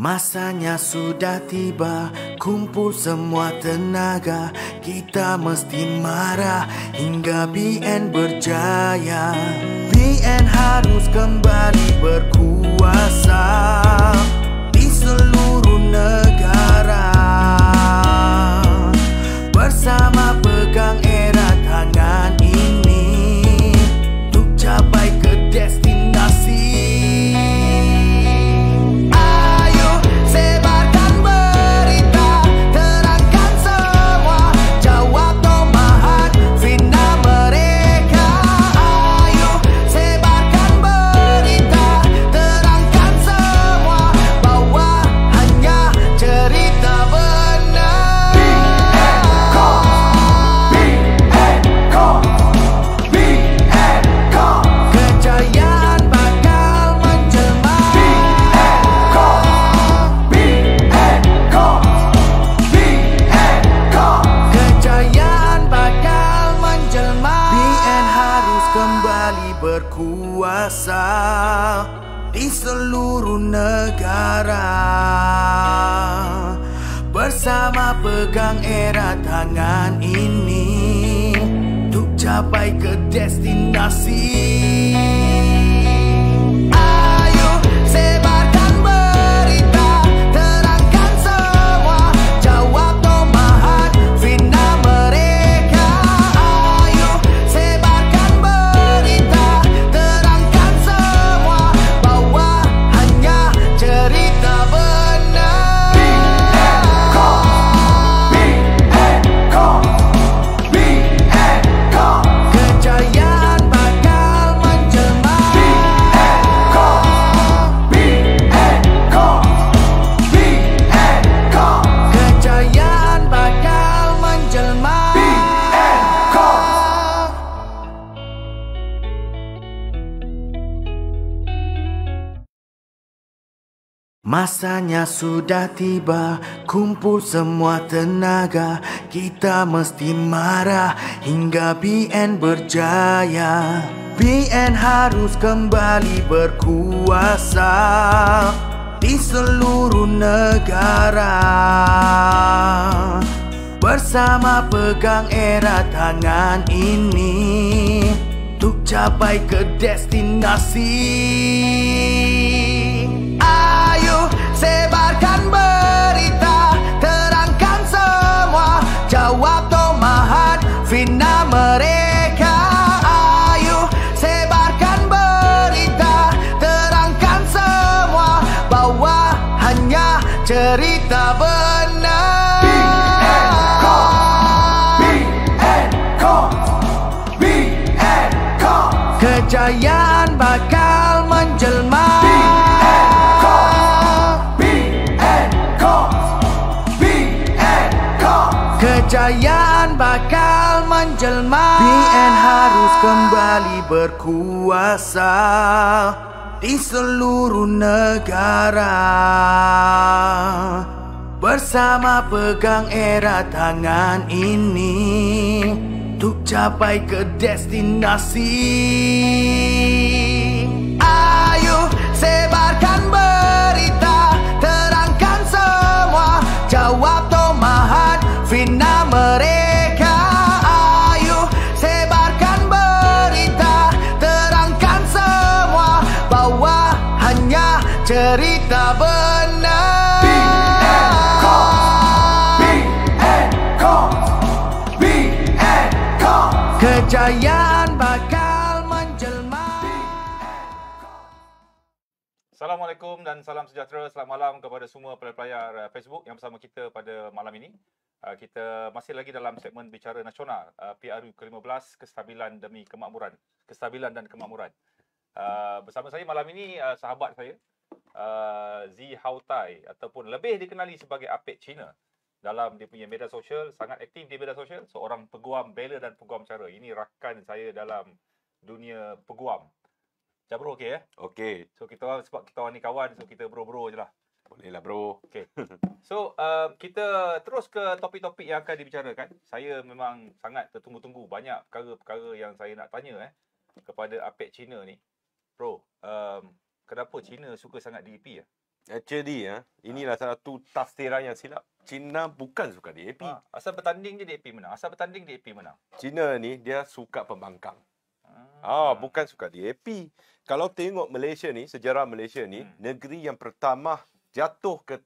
Masanya sudah tiba, kumpul semua tenaga. Kita mesti marah hingga BN berjaya. BN harus kembali berkuasa di seluruh negara. Bersama pegang erat tangan ini untuk capai ke destinasi. Berkuasa di seluruh negara. Bersama pegang erat tangan ini untuk capai ke destinasi. Ayo sebarkan berita, terangkan semua, jawab tomahan fitnah mereka. Ayo sebarkan berita, terangkan semua, bahwa hanya cerita benar. Kejayaan bakal menjelma. Kejayaan bakal menjelma. Masanya sudah tiba, kumpul semua tenaga. Kita mesti marah hingga BN berjaya. BN harus kembali berkuasa di seluruh negara. Bersama pegang erat tangan ini untuk capai ke destinasi. Ayo sebarkan berita, terangkan semua, jawab tomahan fitnah mereka. Ayo sebarkan berita, terangkan semua, bahwa hanya cerita benar. Kejayaan bakal menjelma. Kejayaan bakal menjelma. BN harus kembali berkuasa di seluruh negara. Bersama pegang erat tangan ini untuk capai ke destinasi. Ayo sebarkan berita, terangkan semua, jawab tomahan fitnah mereka. Ayo sebarkan berita, terangkan semua, bahwa hanya cerita benar. Kejayaan bakal menjelma. Assalamualaikum dan salam sejahtera. Selamat malam kepada semua pelayar Facebook yang bersama kita pada malam ini. Kita masih lagi dalam segmen Bicara Nasional, PRU ke-15, Kestabilan Demi Kemakmuran. Kestabilan dan Kemakmuran. Bersama saya malam ini sahabat saya, Zi Hautai, ataupun lebih dikenali sebagai Apek Cina. Dalam dia punya media sosial, sangat aktif di media sosial, seorang peguam bela dan peguam cara. Ini rakan saya dalam dunia peguam. Macam bro, okey ya? Okey. So kita sebab kita orang ni kawan, so kita bro-bro je lah. Bolehlah bro. Okey. So kita terus ke topik-topik yang akan dibicarakan. Saya memang sangat tertunggu-tunggu banyak perkara-perkara yang saya nak tanya kepada Apek Cina ni. Bro, kenapa Cina suka sangat DAP ya? Actually, inilah satu tafsiran yang silap. China bukan suka DAP. Asal bertanding je DAP menang. Asal bertanding DAP menang. China ni dia suka pembangkang. Bukan suka DAP. Kalau tengok Malaysia ni, sejarah Malaysia ni, negeri yang pertama jatuh ke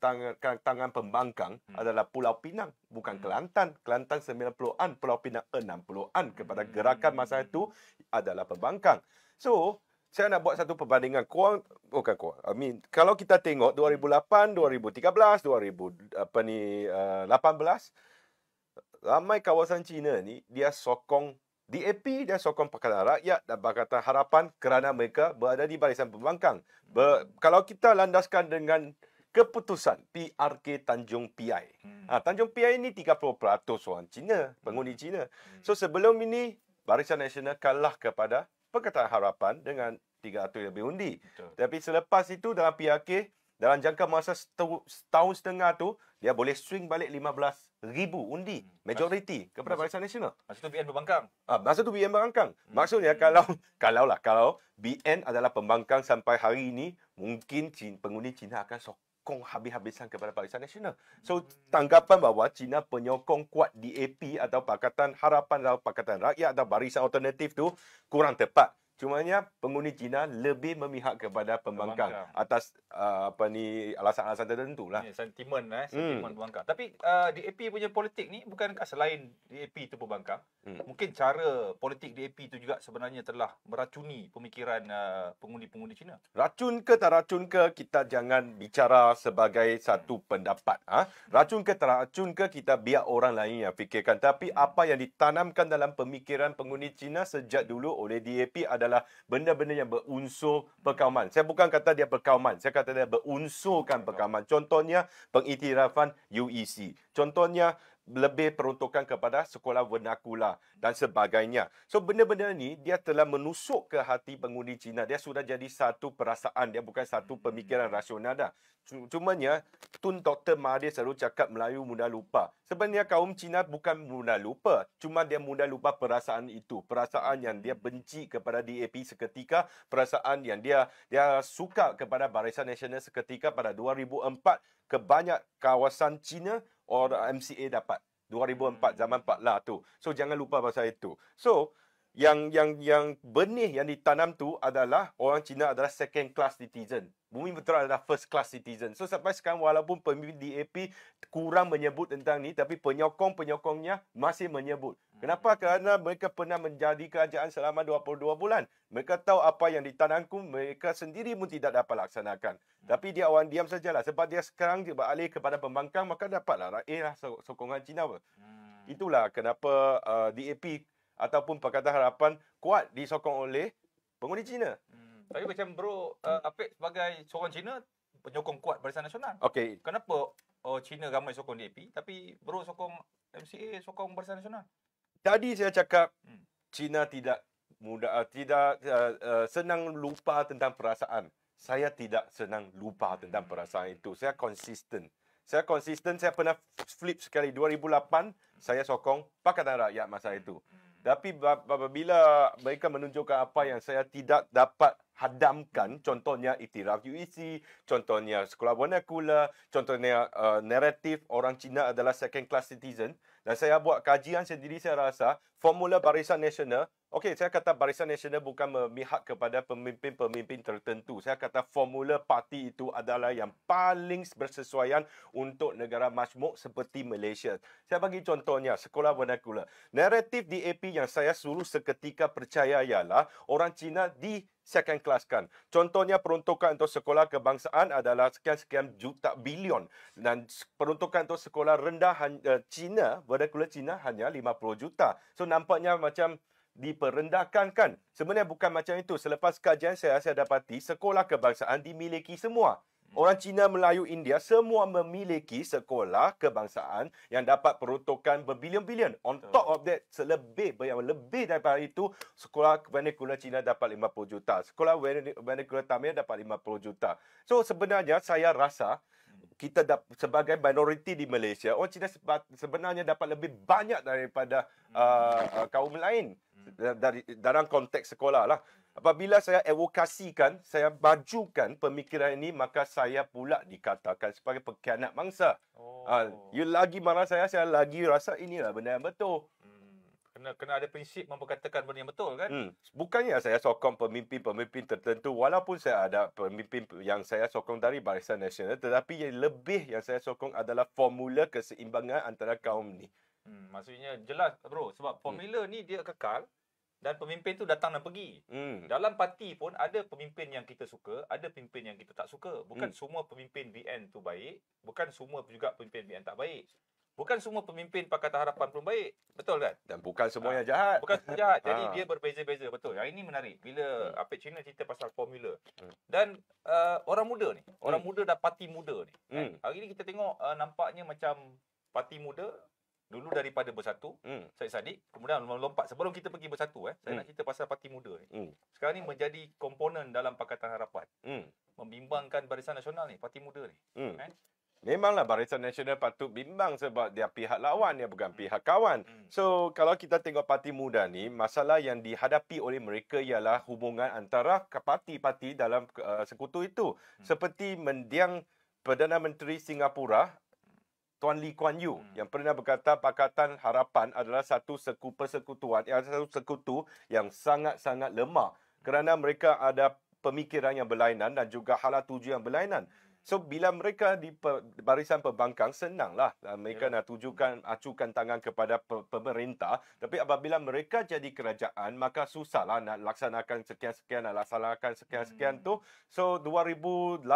tangan pembangkang adalah Pulau Pinang, bukan Kelantan. Kelantan 90-an, Pulau Pinang 60-an kepada gerakan masa itu adalah pembangkang. So, saya nak buat satu perbandingan. Kalau kita tengok 2008, 2013, 2018, ramai kawasan China ni dia sokong DAP, dia sokong Pakatan Rakyat dan Pakatan Harapan kerana mereka berada di barisan pembangkang. Kalau kita landaskan dengan keputusan PRK Tanjung Piai. Tanjung Piai ini 30% orang Cina, penghuni Cina. So sebelum ini Barisan Nasional kalah kepada Pakatan Harapan dengan 300 lebih undi. Betul. Tapi selepas itu dalam PRK, dalam jangka masa setahun setengah tu, dia boleh swing balik 15,000 undi. Majoriti kepada Barisan Nasional. Masa tu BN berbangkang. Masa tu BN berbangkang. Maksudnya kalau BN adalah pembangkang sampai hari ini, mungkin pengundi Cina akan sokong habis-habisan kepada Barisan Nasional. So, tanggapan bahawa Cina penyokong kuat DAP atau Pakatan Harapan atau Pakatan Rakyat atau Barisan Alternatif tu kurang tepat. Cumanya penghuni Cina lebih memihak kepada pembangkang atas alasan-alasan tertentu lah. Sentimen pembangkang. Tapi DAP punya politik ni bukankah selain DAP itu pembangkang, mungkin cara politik DAP itu juga sebenarnya telah meracuni pemikiran pengundi-pengundi Cina. Racun ke tak racun ke, kita jangan bicara sebagai satu pendapat. Racun ke tak racun ke, kita biar orang lain yang fikirkan. Tapi apa yang ditanamkan dalam pemikiran pengundi Cina sejak dulu oleh DAP adalah benda-benda yang berunsur perkauman. Saya bukan kata dia perkauman, saya kata dia berunsurkan perkauman. Contohnya pengiktirafan UEC. Contohnya lebih peruntukan kepada sekolah vernakula dan sebagainya. So benda-benda ni dia telah menusuk ke hati pengundi Cina. Dia sudah jadi satu perasaan, dia bukan satu pemikiran rasional dah. Cumanya Tun Dr. Mahathir selalu cakap Melayu mudah lupa. Sebenarnya kaum Cina bukan mudah lupa, cuma dia mudah lupa perasaan itu. Perasaan yang dia benci kepada DAP seketika, perasaan yang dia suka kepada Barisan Nasional seketika pada 2004. Kebanyak kawasan Cina orang MCA dapat 2004 zaman Pak La tu. So jangan lupa pasal itu. So yang benih yang ditanam tu adalah orang Cina adalah second class citizen. Bumi Putra adalah first class citizen. So sampai sekarang walaupun pemimpin DAP kurang menyebut tentang ni, tapi penyokong-penyokongnya masih menyebut. Kenapa? Kerana mereka pernah menjadi kerajaan selama 22 bulan. Mereka tahu apa yang ditanamkan, mereka sendiri pun tidak dapat laksanakan. Tapi dia orang diam sajalah. Sebab dia sekarang dia beralih kepada pembangkang, maka dapatlah sokongan Cina. Itulah kenapa DAP ataupun Pakatan Harapan kuat disokong oleh pengundi Cina. Tapi macam bro, Apek sebagai seorang Cina penyokong kuat Barisan Nasional. Okey. Kenapa Cina ramai sokong DAP tapi bro sokong MCA, sokong Barisan Nasional? Tadi saya cakap Cina tidak senang lupa tentang perasaan. Saya tidak senang lupa tentang perasaan itu. Saya konsisten. Saya pernah flip sekali 2008, saya sokong Pakatan Rakyat masa itu. Tapi apabila mereka menunjukkan apa yang saya tidak dapat hadamkan, contohnya iktiraf UEC, contohnya sekolah vernakula, contohnya naratif orang Cina adalah second class citizen, dan saya buat kajian sendiri, saya rasa formula Barisan Nasional, saya kata Barisan Nasional bukan memihak kepada pemimpin-pemimpin tertentu. Saya kata formula parti itu adalah yang paling bersesuaian untuk negara majmuk seperti Malaysia. Saya bagi contohnya, sekolah vernakula. Naratif DAP yang saya suruh seketika percaya ialah orang Cina di second class kan. Contohnya peruntukan untuk sekolah kebangsaan adalah sekian-sekian juta bilion. Dan peruntukan untuk sekolah rendah Cina, vernakula Cina hanya 50 juta. So nampaknya macam diperendahkan kan. Sebenarnya bukan macam itu. Selepas kajian saya dapati sekolah kebangsaan dimiliki semua. Orang Cina, Melayu, India semua memiliki sekolah kebangsaan yang dapat peruntukan berbilion-bilion. On top of that, lebih daripada itu, sekolah vernakula Cina dapat 50 juta. Sekolah vernakula Tamil dapat 50 juta. So sebenarnya saya rasa kita sebagai minoriti di Malaysia, orang Cina sebenarnya dapat lebih banyak daripada kaum lain dalam konteks sekolah lah. Apabila saya advokasikan, saya majukan pemikiran ini, maka saya pula dikatakan sebagai pengkhianat mangsa. You lagi marah saya lagi rasa inilah benda yang betul. Kena ada prinsip memperkatakan benda yang betul kan? Bukannya saya sokong pemimpin-pemimpin tertentu, walaupun saya ada pemimpin yang saya sokong dari Barisan Nasional, tetapi yang lebih yang saya sokong adalah formula keseimbangan antara kaum ni. Maksudnya jelas bro, sebab formula ni dia kekal dan pemimpin tu datang dan pergi. Dalam parti pun ada pemimpin yang kita suka, ada pemimpin yang kita tak suka. Bukan semua pemimpin BN tu baik, bukan semua juga pemimpin BN tak baik. Bukan semua pemimpin Pakatan Harapan pun baik. Betul kan? Dan bukan semua yang jahat. Bukan semua jahat. Jadi dia berbeza-beza. Betul. Yang ini menarik. Bila Apek Cina cerita pasal formula. Dan orang muda ni. Orang muda dan parti muda ni. Hari ni kita tengok nampaknya macam parti muda dulu daripada Bersatu, Syed Saddiq, kemudian melompat sebelum kita pergi Bersatu, saya nak cerita pasal parti muda ni. Sekarang ni menjadi komponen dalam Pakatan Harapan. Membimbangkan Barisan Nasional ni, parti muda ni. Memanglah Barisan Nasional patut bimbang sebab dia pihak lawan, dia bukan pihak kawan. So, kalau kita tengok parti muda ni, masalah yang dihadapi oleh mereka ialah hubungan antara parti-parti dalam sekutu itu. Seperti mendiang Perdana Menteri Singapura, Tuan Lee Kuan Yew, yang pernah berkata Pakatan Harapan adalah satu persekutuan, satu sekutu yang sangat-sangat lemah kerana mereka ada pemikiran yang berlainan dan juga hala tuju yang berlainan. So, bila mereka di barisan pembangkang, senanglah. Mereka nak acukan tangan kepada pemerintah. Tapi apabila mereka jadi kerajaan, maka susahlah nak laksanakan sekian-sekian, nak laksanakan sekian-sekian tu. So, 2018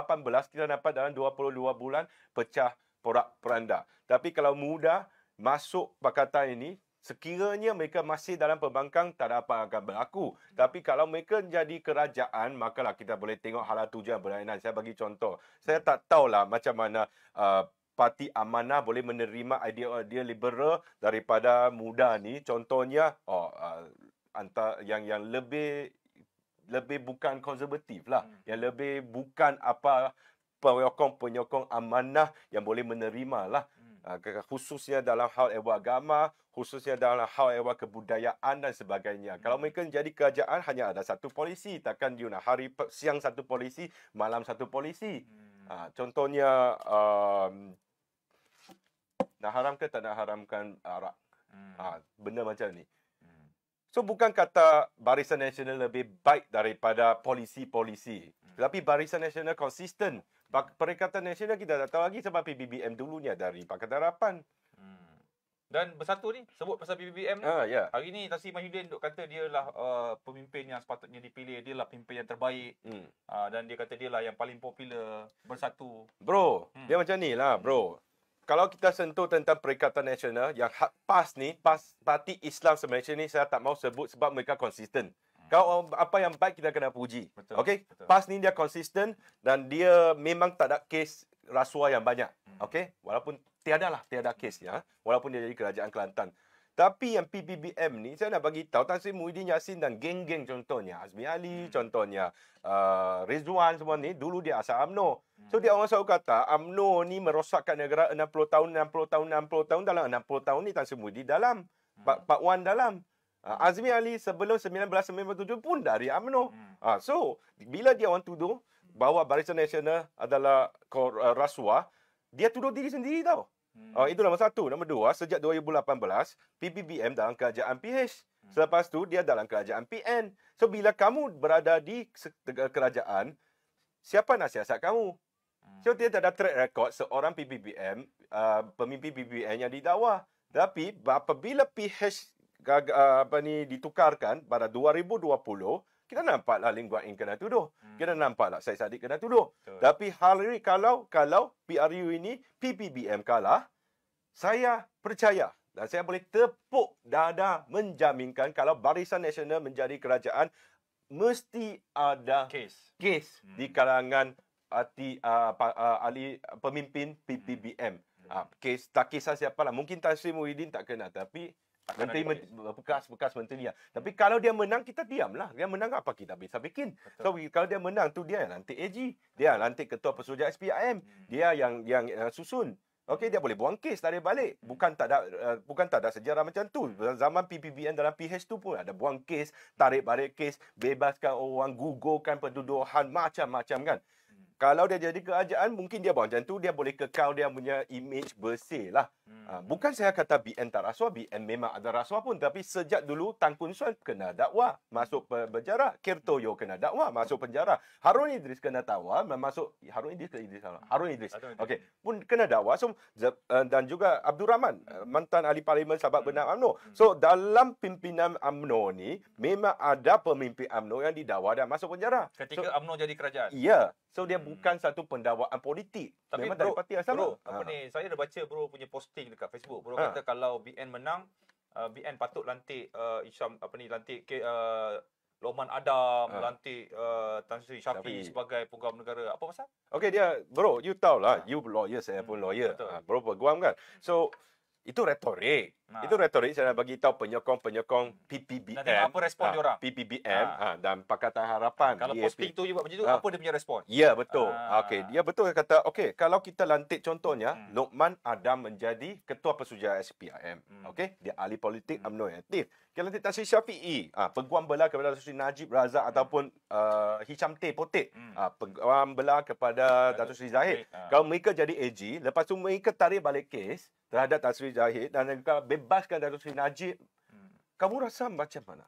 kita dapat dalam 22 bulan pecah porak-poranda. Tapi kalau muda masuk pakatan ini, sekiranya mereka masih dalam pembangkang, tak ada apa yang akan berlaku. Tapi kalau mereka jadi kerajaan, makalah kita boleh tengok hala tujuan berlainan. Saya bagi contoh. Saya tak tahulah macam mana Parti Amanah boleh menerima idea liberal daripada muda ni. Contohnya, yang lebih bukan konservatif lah. Yang lebih bukan apa penyokong amanah yang boleh menerima lah. Khususnya dalam hal ehwal agama, khususnya dalam hal ehwal kebudayaan dan sebagainya. Kalau mereka menjadi kerajaan, hanya ada satu polisi. Takkan you nak siang satu polisi, malam satu polisi. Contohnya, nak haram ke tak nak haramkan arak? Benda macam ni. So, bukan kata Barisan Nasional lebih baik daripada polisi-polisi. Tetapi Barisan Nasional konsisten. Perikatan Nasional kita tak tahu lagi sebab PBBM dulunya dari Pakatan Harapan. Dan Bersatu ni, sebut pasal PBBM ni. Hari ni Tan Sri Mahyudin duk kata dia lah pemimpin yang sepatutnya dipilih. Dia lah pemimpin yang terbaik. Dan dia kata dia lah yang paling popular Bersatu. Bro, dia macam ni lah bro. Kalau kita sentuh tentang Perikatan Nasional, yang PAS ni, Parti Islam Malaysia ni, saya tak mau sebut sebab mereka konsisten. Kalau apa yang baik, kita kena puji. Okey? PAS ni dia konsisten dan dia memang tak ada kes rasuah yang banyak. Okey? Walaupun tiada kesnya, walaupun dia jadi kerajaan Kelantan. Tapi yang PBBM ni, saya nak bagi tahu Tan Sri Muhyiddin Yassin dan geng-geng contohnya, Azmi Ali, contohnya Rizwan semua ni, dulu dia asal UMNO. So, dia orang selalu kata, UMNO ni merosakkan negara 60 tahun. Dalam 60 tahun ni, Tan Sri Muhyiddin dalam. Pak Wan dalam. Azmi Ali sebelum 1997 pun dari UMNO. So, bila dia orang tuduh bahawa Barisan Nasional adalah rasuah, dia tuduh diri sendiri tau. Itu nombor satu. Nombor dua, sejak 2018, PBBM dalam kerajaan PH. Selepas tu, dia dalam kerajaan PN. So, bila kamu berada di kerajaan, siapa nak siasat kamu? So, dia tak ada track record seorang PBBM, pemimpin PBBM yang didakwa. Tapi, apabila PH ditukarkan pada 2020, kita nampaklah Lim Guan Eng kena tuduh. Kita nampaklah Syed Saddiq kena tuduh. Tapi hari kalau PRU ini, PBBM kalah, saya percaya dan saya boleh tepuk dada menjaminkan kalau Barisan Nasional menjadi kerajaan, mesti ada kes di kalangan ahli pemimpin PBBM. Kes tak kisah siapalah. Mungkin Tan Sri Muhyiddin tak kena, tapi menteri bekas menteri dia. Tapi kalau dia menang, kita diamlah. Dia menang apa kita bisa bikin. So, kalau dia menang tu, dia yang lantik AG, dia yang lantik ketua pesuruhjaya SPIM, dia yang susun. Okey, dia boleh buang kes, tarik balik. Bukan tak ada sejarah macam tu. Zaman PPBN dalam PH tu pun ada buang kes, tarik balik kes, bebaskan orang, gugurkan pendudukan, macam-macam kan. Kalau dia jadi kerajaan, mungkin dia buat macam tu, dia boleh kekal dia punya image bersih lah. Bukan saya kata BN tak rasuah, BN memang ada rasuah pun. Tapi sejak dulu, Tan Kun Suan kena dakwa, masuk penjara. Ker Toyo kena dakwa, masuk penjara. Harun Idris kena dakwa, masuk... Harun Idris ke Idris? Harun Idris. Okey, pun kena dakwa. So, dan juga Abdul Rahman, mantan ahli parlimen sahabat benar UMNO. So, dalam pimpinan UMNO ni, memang ada pemimpin UMNO yang didakwa dan masuk penjara. Ketika UMNO jadi kerajaan. Ya. So dia bukan satu pendakwaan politik. Tapi memang bro, dari parti yang sama. apa ni? Saya dah baca bro punya posting dekat Facebook. Bro kata kalau BN menang, BN patut lantik Lokman Adam, lantik Tan Sri Shafie sebagai peguam negara. Apa pasal? Okey dia, bro, you tahu lah, you lawyer, saya pun lawyer. Bro peguam kan. So itu retorik. Itu retorik saya nak bagi tahu penyokong-penyokong PPBM. Nak tengok apa respon diorang. PPBM dan Pakatan Harapan. Kalau DAP. posting tu je buat macam tu, apa dia punya respon? Ya, betul. Okey, dia betul kata, okey, kalau kita lantik contohnya Lokman Adam menjadi ketua pesuruhjaya SPRM. Okey, dia ahli politik UMNO yang aktif. Kita lantik Tan Sri Shafie, peguam belah kepada Datuk Seri Najib Razak ataupun Hisham T Potek, peguam belah kepada Datuk Seri Zahid. Kalau mereka jadi AG, lepas tu mereka tarik balik kes terhadap Tan Sri Zahid dan mereka bebaskan Datuk Seri Najib. Kamu rasa macam mana?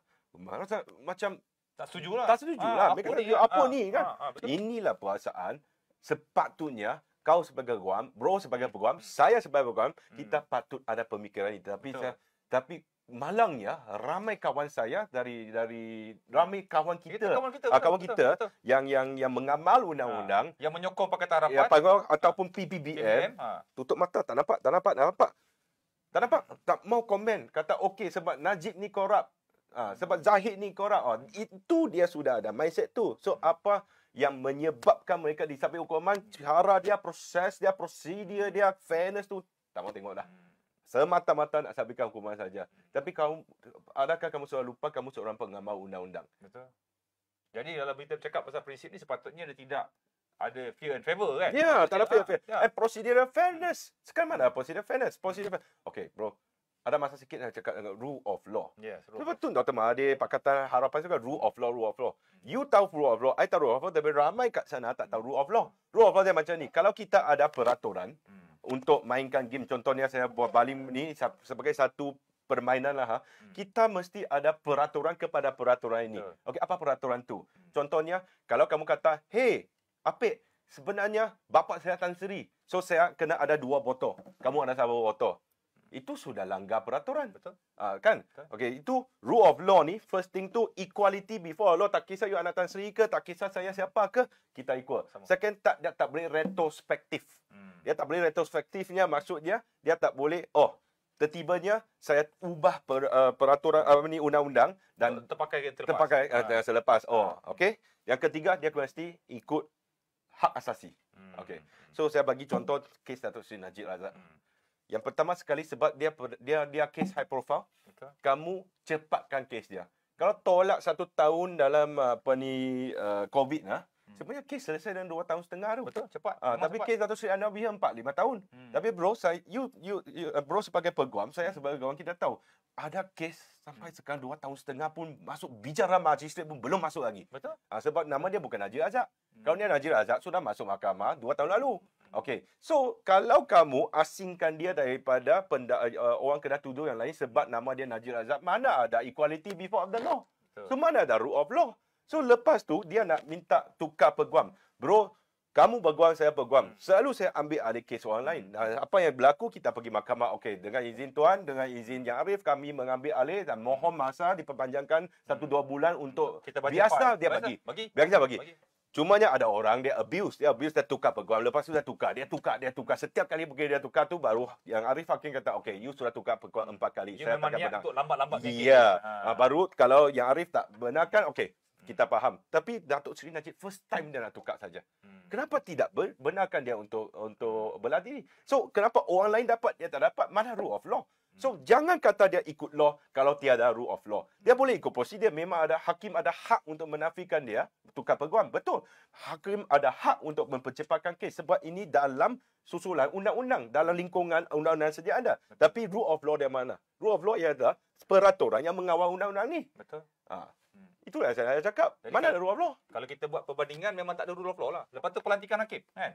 Rasa macam tak setuju lah. Tak setuju lah. Mereka setuju apa ni kan? Betul. Inilah perasaan sepatutnya kau sebagai peguam, bro sebagai peguam, saya sebagai peguam, kita patut ada pemikiran ini. Tapi malangnya ramai kawan saya dari ramai kawan kita, betul. yang mengamal undang-undang, yang menyokong Pakatan Harapan ataupun PPBM, tutup mata, tak nampak. Tak mau komen. Kata okey sebab Najib ni korup. Sebab Zahid ni korup. Itu dia sudah ada mindset tu. So apa yang menyebabkan mereka disabit hukuman, cara dia, proses dia, prosedur dia, fairness tu, tak mau tengok dah. Semata-mata nak sabitkan hukuman saja. Tapi adakah kamu selalu lupa kamu seorang pengamal undang-undang? Betul. Jadi dalam kita bercakap pasal prinsip ni, sepatutnya dia tidak ada fear and favor kan? Ya, tak ada fear. Procedural fairness. Sekarang mana procedural fairness? Okey, bro. Ada masa sikit nak cakap dengan rule of law. Yes, betul Dr. Mahathir, Pakatan Harapan juga rule of law. You tahu rule of law, I tahu rule of law, tapi ramai kat sana tak tahu rule of law. Rule of law dia macam ni. Kalau kita ada peraturan untuk mainkan game, contohnya saya buat baling ni sebagai satu permainan lah, kita mesti ada peraturan kepada peraturan ini. Okey, apa peraturan tu? Contohnya, kalau kamu kata, hey, Apik, sebenarnya bapa saya Tan Sri, so saya kena ada 2 botol. Kamu ada 1 botol. Itu sudah langgar peraturan. Betul. Kan? Okey, itu rule of law ni, first thing tu equality before law. Tak kisah you anak Tan Sri ke, tak kisah saya siapa ke, kita equal. Second, dia tak boleh retrospektif. Dia tak boleh retrospektifnya, maksudnya dia tak boleh, tertibanya saya ubah peraturan undang-undang dan terpakai selepas. Okey. Yang ketiga, dia mesti ikut hak asasi. Okey. So saya bagi contoh kes Datuk Seri Najib Razak. Yang pertama sekali sebab dia kes high profile. Kamu cepatkan kes dia. Kalau tolak 1 tahun dalam COVID sebenarnya kes selesai dalam 2 tahun setengah tu. Betul, cepat. Tapi kes Datuk Seri Anwar 4-5 tahun. Tapi bro, bro sebagai peguam, saya sebagai peguam, kita tahu ada kes sampai sekarang 2 tahun setengah pun masuk bicara magistrate pun belum masuk lagi. Betul. Sebab nama dia bukan Najib Razak. Kalau dia Najib Razak sudah masuk mahkamah 2 tahun lalu. Okey. So, kalau kamu asingkan dia daripada orang kena tuduh yang lain sebab nama dia Najib Razak, mana ada equality before the law? Betul. So, mana ada rule of law? So, lepas tu, dia nak minta tukar peguam. Bro, kamu peguam, saya peguam. Selalu saya ambil alih kes orang lain. Apa yang berlaku, kita pergi mahkamah. Okey, dengan izin Tuan, dengan izin Yang Arif, kami mengambil alih dan mohon masa diperpanjangkan 1-2 bulan untuk kita biasa dia bagi. Biasa bagi. Cumanya ada orang dia abuse, dia tukar peguam. Lepas tu dia tukar. Setiap kali pergi dia tukar tu baru Yang Arif Hakim kata, okey, you sudah tukar peguam 4 kali. Saya memang niat untuk lambat-lambat. Ya. Baru kalau Yang Arif tak benarkan, okey, kita faham. Tapi Datuk Seri Najib first time dia nak tukar saja. Kenapa tidak benarkan dia untuk berlatih? So, kenapa orang lain dapat, dia tak dapat? Mana rule of law? So, jangan kata dia ikut law kalau tiada rule of law. Dia boleh ikut prosedur. Memang ada hakim ada hak untuk menafikan dia, tukar peguam. Betul. Hakim ada hak untuk mempercepatkan kes sebab ini dalam susulan undang-undang, dalam lingkungan undang-undang sedia ada. Tapi rule of law dia mana? Rule of law ialah peraturan yang mengawal undang-undang ni. Betul. Itulah yang saya cakap. Jadi Mana ada rule of law? Kalau kita buat perbandingan memang tak ada rule of law lah. Lepas tu pelantikan hakim, kan?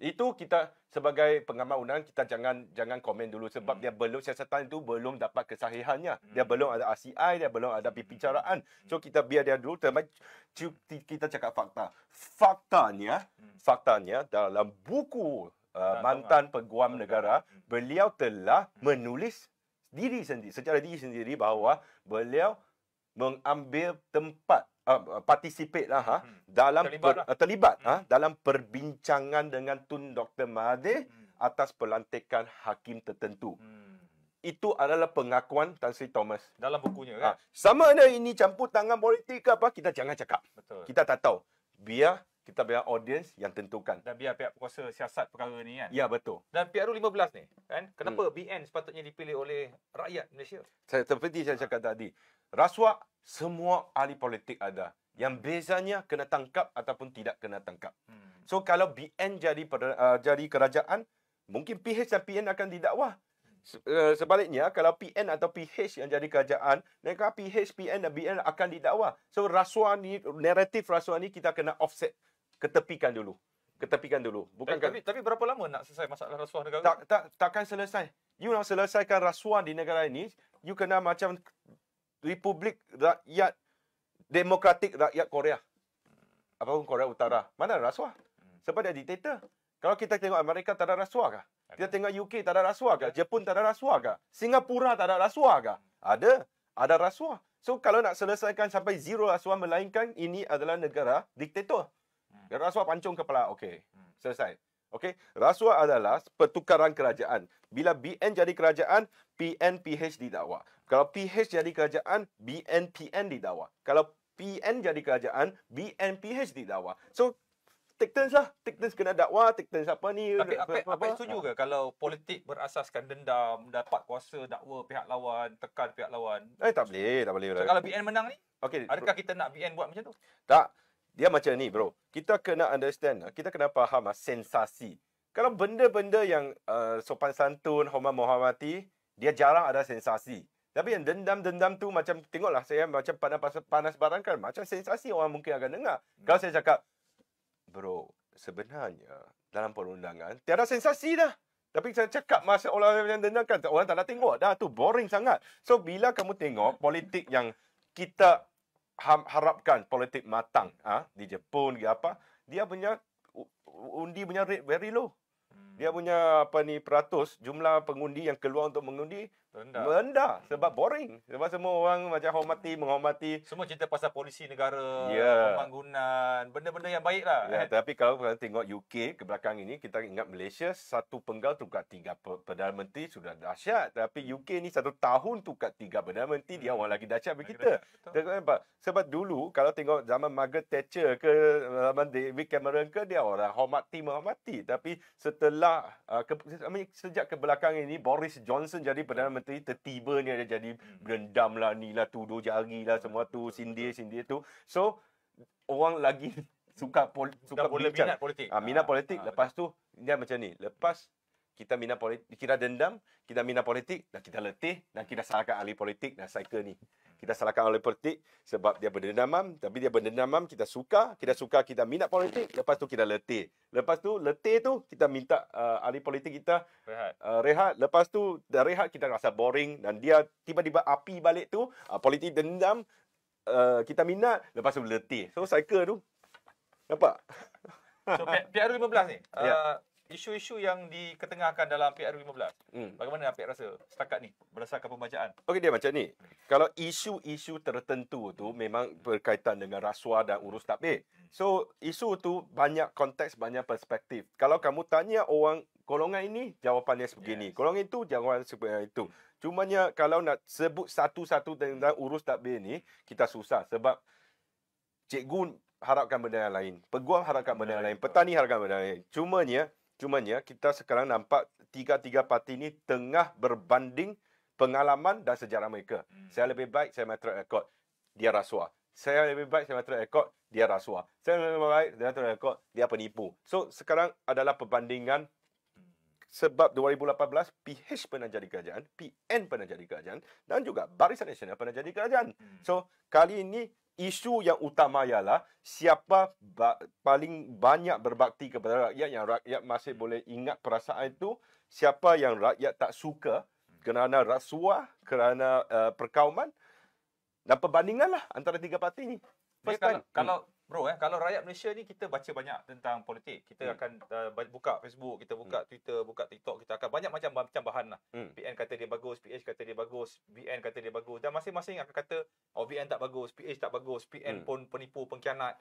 Itu kita sebagai pengamal undang kita jangan komen dulu sebab dia belum siasatan itu belum dapat kesahihannya. Dia belum ada RCI, dia belum ada pembicaraan. So kita biar dia dulu kita cakap fakta. Faktanya dalam buku mantan peguam negara, beliau telah menulis secara diri sendiri bahawa beliau mengambil tempat participate lah dalam terlibat dalam perbincangan dengan Tun Dr. Mahathir atas pelantikan hakim tertentu. Itu adalah pengakuan Tan Sri Thomas dalam bukunya, kan? Sama ada ini campur tangan politik ke apa, kita jangan cakap. Betul. Kita tak tahu. Kita biar audiens yang tentukan. Dan biar pihak kuasa siasat perkara ni, kan? Ya, betul. Dan PRU 15 ni, kan? Kenapa BN sepatutnya dipilih oleh rakyat Malaysia? Seperti saya cakap tadi, rasuah semua ahli politik ada. Yang bezanya kena tangkap ataupun tidak kena tangkap. So kalau BN jadi kerajaan, mungkin PH dan PN akan didakwa. Sebaliknya kalau PN atau PH yang jadi kerajaan, mereka PH, PN dan BN akan didakwa. So rasuah ni, naratif rasuah ni kita kena offset, ketepikan dulu. Bukan tapi berapa lama nak selesai masalah rasuah negara? Takkan selesai. You nak selesaikan rasuah di negara ini, you kena macam Republik Rakyat Demokratik Rakyat Korea. Apapun Korea Utara. Mana ada rasuah? Sebab dia diktator. Kalau kita tengok Amerika tak ada rasuah kah? Kita tengok UK tak ada rasuah kah? Jepun tak ada rasuah kah? Singapura tak ada rasuah kah? Ada rasuah. So kalau nak selesaikan sampai zero rasuah, melainkan ini adalah negara diktator. Rasuah pancung kepala. Okey. Selesai. Okey. Rasuah adalah pertukaran kerajaan. Bila BN jadi kerajaan, PN PH didakwa. Kalau PH jadi kerajaan, BN PN didakwa. Kalau PN jadi kerajaan, BN PH didakwa. So take turns lah. Take turns kena dakwa, take turns apa ni. Tapi apa setuju ke kalau politik berasaskan dendam, dapat kuasa dakwa pihak lawan, tekan pihak lawan? Tak boleh. So, kalau BN menang ni, okay, adakah kita nak BN buat macam tu? Tak. Dia macam ni, bro. Kita kena understand, kita kena faham sensasi. Kalau benda-benda yang sopan santun, hormat menghormati, dia jarang ada sensasi. Tapi yang dendam-dendam tu macam, tengoklah saya macam panas barang kan. Macam sensasi orang mungkin akan dengar. Kalau saya cakap, bro, sebenarnya dalam perundangan tiada sensasi dah. Tapi saya cakap masa orang yang dendam kan, orang tak nak tengok dah. Tu boring sangat. So bila kamu tengok politik yang kita harapkan politik matang di Jepun ke apa, dia punya undi punya rate very low. Dia punya peratus jumlah pengundi yang keluar untuk mengundi rendah sebab boring. Sebab semua orang macam menghormati. Semua cerita pasal polisi negara, Yeah. pembangunan, benda-benda yang baik lah. Ya, tapi kalau kita tengok UK ke belakang ini, kita ingat Malaysia satu penggal tukar 3 Perdana Menteri sudah dahsyat. Tapi UK ni 1 tahun tukar 3 Perdana Menteri, dia orang lagi dahsyat bagi kita. Sebab dulu kalau tengok zaman Margaret Thatcher ke zaman David Cameron ke, dia orang menghormati. Tapi setelah sejak ke belakang ini Boris Johnson jadi Perdana Menteri, tiba-tiba ni ada jadi berendam lah, ni lah, tuduh jari lah, semua tu, sindir tu. So orang lagi suka minat politik. Minat politik. Lepas tu dia macam ni. Lepas kita minat politik, kita dendam, kita minat politik, dan kita letih, dan kita salahkan ahli politik, dan cycle ni. Kita salahkan ahli politik sebab dia berdendam, tapi dia berdendam, kita suka, kita minat politik, lepas tu kita letih. Lepas tu letih tu kita minta ahli politik kita rehat. Lepas tu dah rehat kita rasa boring, dan dia tiba-tiba api balik tu, politik dendam, kita minat, lepas tu letih. So cycle tu. Nampak? So PRU 15 ni, isu-isu yang diketengahkan dalam PRU 15, bagaimana Apik rasa setakat ni berdasarkan pembacaan? Okey, dia macam ni. Kalau isu-isu tertentu tu memang berkaitan dengan rasuah dan urus takbir. So, isu tu banyak konteks, banyak perspektif. Kalau kamu tanya orang golongan ini, jawapannya sebegini. Golongan itu, jawapan seperti itu. Cumanya kalau nak sebut satu-satu tentang urus takbir ni, kita susah. Sebab cikgu harapkan benda yang lain. Peguam harapkan benda yang lain. Petani harapkan benda yang lain. Cumanya, Cumanya kita sekarang nampak tiga-tiga parti ni tengah berbanding pengalaman dan sejarah mereka. Saya lebih baik, saya main track record, dia rasuah. Saya lebih baik, saya main track record, dia rasuah. Saya lebih baik, saya main track record, dia penipu. So, sekarang adalah perbandingan sebab 2018 PH pernah jadi kerajaan, PN pernah jadi kerajaan dan juga Barisan Nasional pernah jadi kerajaan. So, kali ini isu yang utama ialah siapa paling banyak berbakti kepada rakyat, yang rakyat masih boleh ingat perasaan itu, siapa yang rakyat tak suka kerana rasuah, kerana perkauman, dan perbandinganlah antara tiga parti ni. Kalau bro, kalau rakyat Malaysia ni kita baca banyak tentang politik. Kita akan buka Facebook, kita buka Twitter, buka TikTok, kita akan banyak macam bahan lah. PN kata dia bagus, PH kata dia bagus, BN kata dia bagus, dan masing-masing akan kata BN tak bagus, PH tak bagus, PN pun penipu, pengkhianat,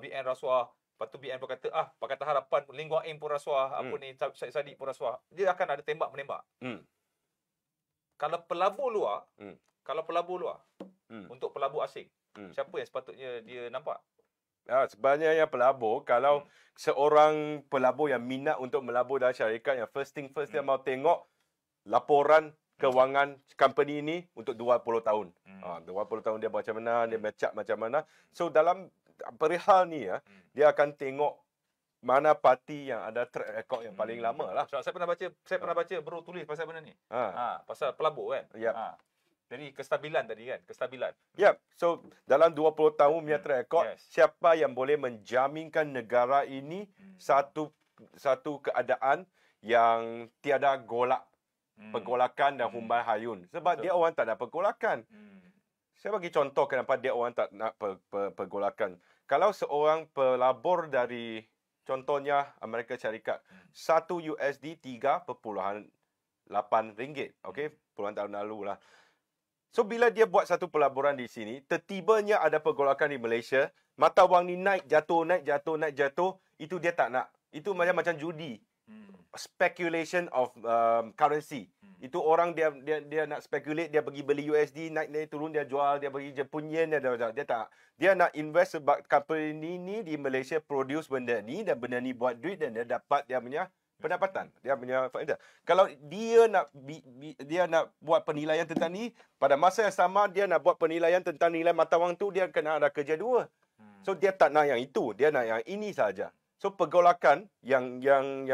BN rasuah. Lepas tu BN pun kata Pakatan Harapan, Lee Kuan Yew pun rasuah, apa ni Syed Saddiq pun rasuah. Dia akan ada tembak-menembak. Kalau pelabur luar, untuk pelabur asing, siapa yang sepatutnya dia nampak? Sebenarnya pelabur, kalau seorang pelabur yang minat untuk melabur dalam syarikat, yang first dia mau tengok laporan kewangan company ini untuk 20 tahun. 20 tahun dia buat macam mana, dia match up macam mana. So dalam perihal ni dia akan tengok mana parti yang ada track record yang paling lama lah. So, saya pernah baca bro tulis pasal benda ni. Pasal pelabur kan. Jadi kestabilan tadi kan, kestabilan. So dalam 20 tahun punya track record, siapa yang boleh menjaminkan negara ini satu keadaan yang tiada pergolakan dan humbai hayun. Sebab dia orang tak ada pergolakan. Saya bagi contoh kenapa dia orang tak nak pergolakan. Kalau seorang pelabur dari, contohnya Amerika Syarikat, 1 USD 3.8 ringgit. Okey, puluhan tahun lalu lah. So, bila dia buat satu pelaburan di sini, tertibanya ada pergolakan di Malaysia, mata wang ni naik, jatuh, itu dia tak nak. Itu macam judi. Speculation of currency. Itu orang dia nak speculate, dia pergi beli USD, naik turun, dia jual, dia pergi Jepun yen, dia tak. Dia nak invest sebab company ni di Malaysia produce benda ni, dan benda ni buat duit, dan dia dapat dia punya pendapatan, dia punya faedah. Kalau dia nak buat penilaian tentang ni, pada masa yang sama dia nak buat penilaian tentang nilai mata wang tu, dia kena ada kerja dua. So dia tak nak yang itu, dia nak yang ini saja. So pergolakan yang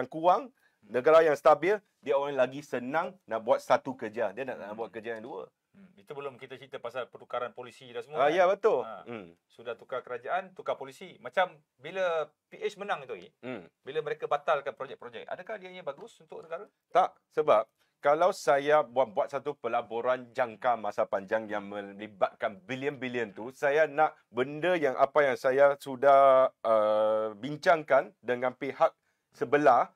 kurang, negara yang stabil, dia orang lagi senang nak buat satu kerja, dia nak buat kerja yang dua. Itu belum kita cerita pasal pertukaran polisi dah semua. Ya, betul. Sudah tukar kerajaan, tukar polisi. Macam bila PH menang itu, bila mereka batalkan projek-projek, adakah dia yang bagus untuk negara? Tak, sebab kalau saya buat satu pelaburan jangka masa panjang yang melibatkan bilion-bilion tu, saya nak benda yang apa yang saya sudah bincangkan dengan pihak sebelah,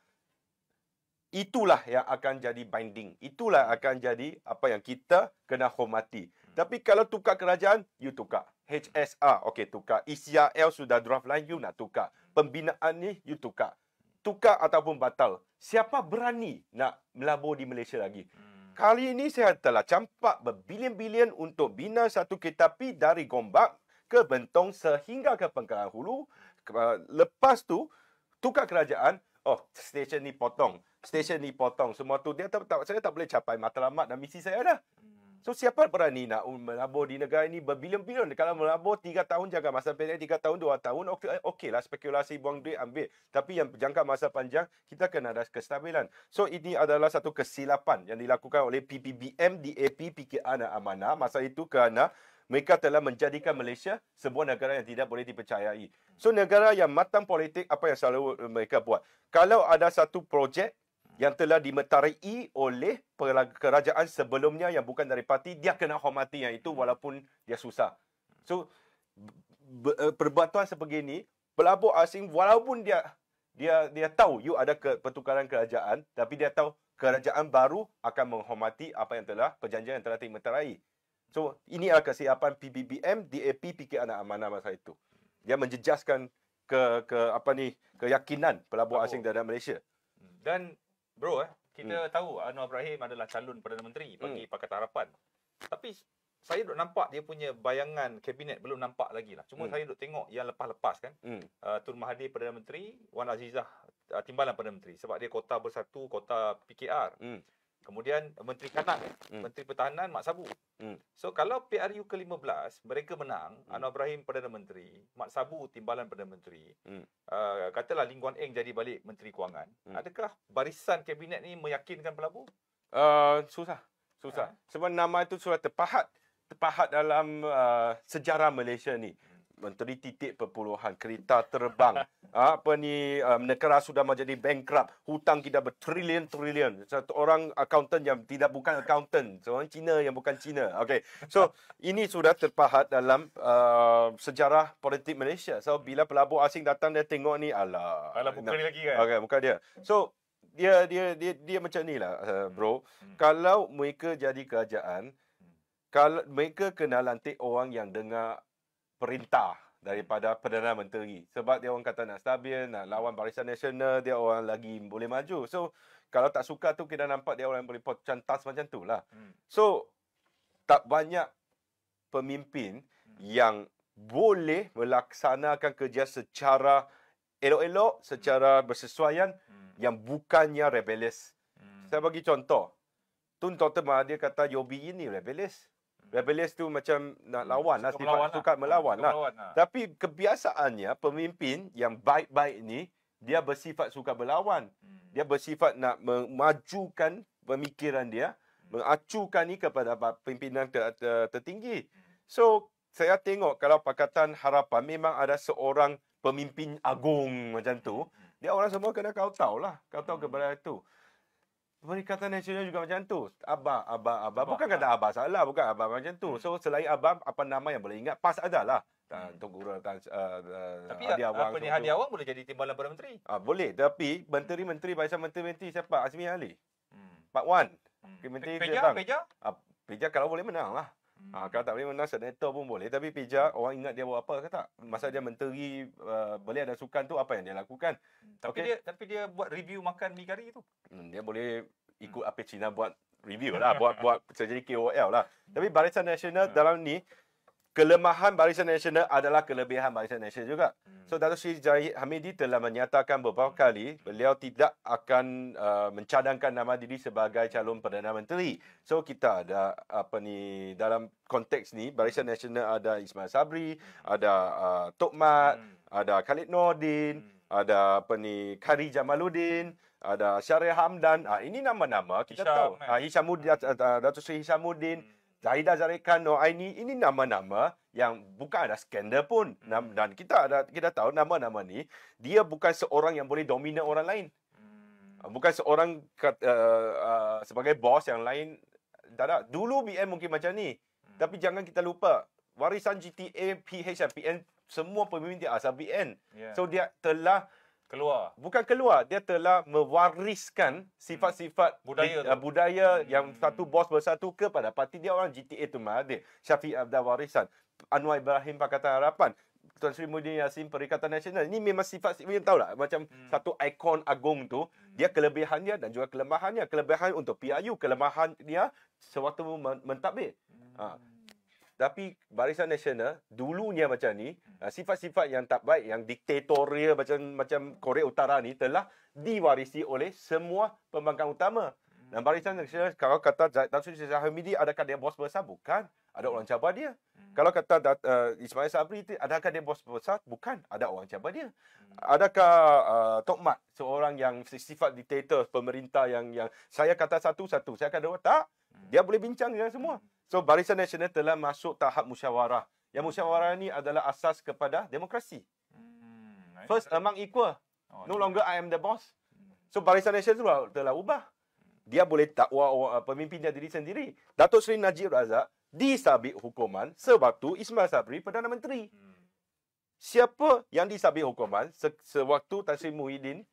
itulah yang akan jadi binding. Itulah akan jadi apa yang kita kena hormati. Tapi kalau tukar kerajaan, you tukar. HSR, okey tukar. ECRL sudah draft line, you nak tukar. Pembinaan ni, you tukar. Tukar ataupun batal. Siapa berani nak melabur di Malaysia lagi? Kali ini saya telah campak berbilion-bilion untuk bina satu kereta api dari Gombak ke Bentong sehingga ke Pangkalan Hulu. Lepas tu, tukar kerajaan, stesen ni potong. Semua tu saya tak boleh capai matlamat dan misi saya dah. So siapa berani nak melabur di negara ini berbilion-bilion? Kalau melabur 3 tahun jangka masa pendek, 3 tahun, 2 tahun, okeylah spekulasi buang duit ambil. Tapi yang jangka masa panjang, kita kena ada kestabilan. So ini adalah satu kesilapan yang dilakukan oleh PPBM, DAP, PKR dan Amanah masa itu kerana mereka telah menjadikan Malaysia sebuah negara yang tidak boleh dipercayai. So negara yang matang politik, apa yang selalu mereka buat? Kalau ada satu projek yang telah dimeterai oleh kerajaan sebelumnya yang bukan dari parti, dia kena hormati yang itu walaupun dia susah. So perbuatan sebegini, pelabur asing walaupun dia tahu you ada pertukaran kerajaan, tapi dia tahu kerajaan baru akan menghormati apa yang telah perjanjian yang telah dimeterai. So ini adalah kesiapan PBBM, DAP, PKR dan Amanah masa itu. Dia menjejaskan keyakinan pelabur asing dalam Malaysia. Dan bro, kita tahu Anwar Ibrahim adalah calon Perdana Menteri bagi Pakatan Harapan. Tapi saya duk nampak dia punya bayangan kabinet belum nampak lagi lah. Cuma saya duk tengok yang lepas-lepas kan. Tun Mahathir Perdana Menteri, Wan Azizah timbalan Perdana Menteri sebab dia kota bersatu, kota PKR. Kemudian Menteri Kanan, Menteri Pertahanan Mak Sabu. So kalau PRU ke-15 mereka menang, Anwar Ibrahim Perdana Menteri, Mak Sabu timbalan Perdana Menteri. Katalah Lee Kuan Eng jadi balik Menteri Kewangan. Adakah barisan kabinet ni meyakinkan pelabur? Susah. Sebab nama itu sudah terpahat dalam sejarah Malaysia ni. Menteri titik perpuluhan, kereta terbang, negara sudah menjadi bankrupt, hutang kita bertrilion-trilion. Satu orang accountant yang bukan accountant, seorang Cina yang bukan Cina. Okay, so ini sudah terpahat dalam sejarah politik Malaysia. So bila pelabur asing datang dia tengok ni, alah, bukan lagi kan? Okay, bukan dia. So dia macam ni lah, bro. Kalau mereka jadi kerajaan, kalau mereka kena lantik orang yang dengar perintah daripada Perdana Menteri. Sebab dia orang kata nak stabil, nak lawan Barisan Nasional, dia orang lagi boleh maju. So, kalau tak suka tu, kita nampak dia orang boleh cantas macam tu lah. So, tak banyak pemimpin yang boleh melaksanakan kerja secara elok-elok, secara bersesuaian, yang bukannya rebellious. Saya bagi contoh. Tun Dr. Mahathir kata UOB ini rebellious. Rebellious tu macam nak lawan lah, suka melawan lah. Tapi kebiasaannya pemimpin yang baik-baik ni, dia bersifat suka berlawan. Dia bersifat nak memajukan pemikiran dia, mengacukan ni kepada pimpinan tertinggi. So, saya tengok kalau Pakatan Harapan memang ada seorang pemimpin agung macam tu, dia orang semua kena kau tahu lah. Kau tahu kepada itu. Perikatan Nasional juga macam tu. Abah. Bukan kata Abah salah, bukan Abah macam tu. So, selain Abah, apa nama yang boleh ingat? PAS adalah. Tok Guru, tapi Hadi Awang boleh jadi timbalan Perdana Menteri? Boleh. Tapi, menteri-menteri, barisan menteri-menteri siapa? Azmi Ali. Part 1. Menteri Peja kalau boleh menang lah. Kalau tak boleh menang, senator pun boleh. Tapi Peja, orang ingat dia buat apa ke tak? Masa dia menteri, boleh ada sukan tu, apa yang dia lakukan? Tapi dia buat review makan mi kari tu. Dia boleh ikut apa Cina buat review lah. buat jadi KOL lah. Tapi Barisan Nasional dalam ni, kelemahan Barisan Nasional adalah kelebihan Barisan Nasional juga. So, Datuk Seri Zahid Hamidi telah menyatakan beberapa kali beliau tidak akan mencadangkan nama diri sebagai calon Perdana Menteri. So, kita ada dalam konteks ni, Barisan Nasional ada Ismail Sabri, ada Tok Mat, ada Khalid Nordin, ada Khari Jamaluddin, ada Syarif Hamdan. Ini nama-nama kita tahu. Hishamuddin, Datuk Seri Hishamuddin, Zahidah Zarikan, Nur Aini, ini nama-nama yang bukan ada skandal pun. Dan kita tahu nama-nama ni, dia bukan seorang yang boleh dominan orang lain. Bukan seorang sebagai bos yang lain. Tak ada. Dulu BN mungkin macam ni. Tapi jangan kita lupa, warisan GTA, PH dan PN, semua pemimpin dia asal BN. So, dia telah bukan keluar, dia telah mewariskan sifat-sifat budaya yang satu bos bersatu kepada parti dia. Orang GTA tu Mahathir, Syafiq Abdul Warisan, Anwar Ibrahim Pakatan Harapan, Tuan Sri Muhyiddin Yassin Perikatan Nasional. Ini memang sifat yang tahu lah, macam satu ikon agung tu, dia kelebihannya dan juga kelemahannya. Kelebihan untuk PRU, kelemahan dia sewaktu mentadbir. Tapi Barisan Nasional dulunya macam ni, sifat-sifat yang tak baik, yang diktatorial macam Korea Utara ni telah diwarisi oleh semua pembangkang utama. Dan Barisan Nasional, kalau kata Datuk Seri Zahid Hamidi, adakah dia bos besar? Bukan. Ada orang cabar dia. Kalau kata Ismail Sabri, adakah dia bos besar? Bukan. Ada orang cabar dia. Adakah Tok Mat, seorang yang sifat diktator pemerintah yang saya kata satu-satu, saya kata dua, tak. Dia boleh bincang dengan semua. So, Barisan Nasional telah masuk tahap musyawarah. Yang musyawarah ni adalah asas kepada demokrasi. First among equal. No longer I am the boss. So, Barisan Nasional telah ubah. Dia boleh takwa pemimpinnya diri sendiri. Datuk Seri Najib Razak disabit hukuman sewaktu Ismail Sabri Perdana Menteri. Siapa yang disabit hukuman sewaktu Tan Sri Muhyiddin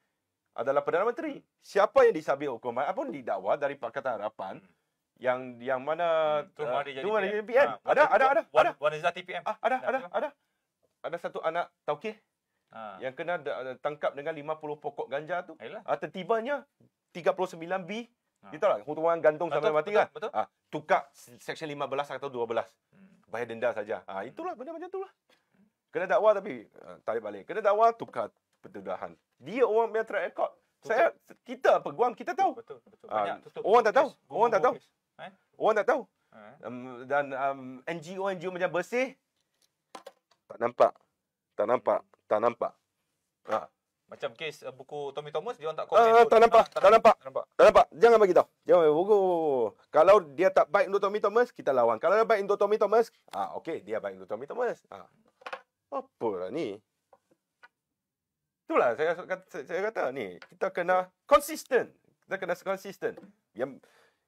adalah Perdana Menteri? Siapa yang disabit hukuman apun didakwa dari Pakatan Harapan? Yang mana tu jadi PN. Ada. Wan Izzati PN. Ada. Ada satu anak Taukih yang kena tangkap dengan 50 pokok ganja tu. Tertibanya 39B. Kita lah hukuman gantung sampai mati kan. Tukar section 15 atau 12. Bayar denda saja. Itulah benda macam itulah. Kena dakwa tapi tarik balik. Kena dakwa tukar pertuduhan. Dia orang punya track record. Kita peguam, kita tahu. Betul. Ah, Banyak tutup. orang tak tahu. Google Orang tak tahu. case. Orang tak tahu. Eh? Dan NGO macam bersih, tak nampak. Macam kes buku Tommy Thomas, dia orang tak Tak nampak. Tak nampak. Tak nampak. Jangan bagi tahu. Jangan bagi tahu. Kalau dia tak baik untuk Tommy Thomas, kita lawan. Kalau dia baik untuk Tommy Thomas, okey, dia baik untuk Tommy Thomas. Apalah ni? Itulah saya kata ni, kita kena konsisten. Kita kena konsisten. Yang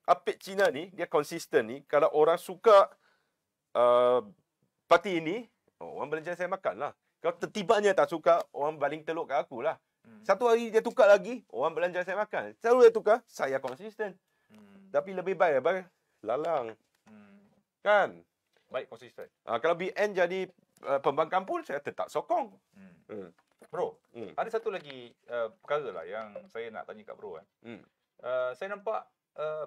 Apek Cina ni, dia konsisten ni. Kalau orang suka parti ini, orang belanja saya makan lah. Kalau tertibanya tak suka, orang baling teluk kat aku lah. Satu hari dia tukar lagi, orang belanja saya makan. Selalu dia tukar, saya konsisten. Tapi lebih baik lalang. Kan? Baik, konsisten. Kalau BN jadi pembangkang pun, saya tetap sokong. Bro, ada satu lagi perkara lah yang saya nak tanya kat bro. Saya nampak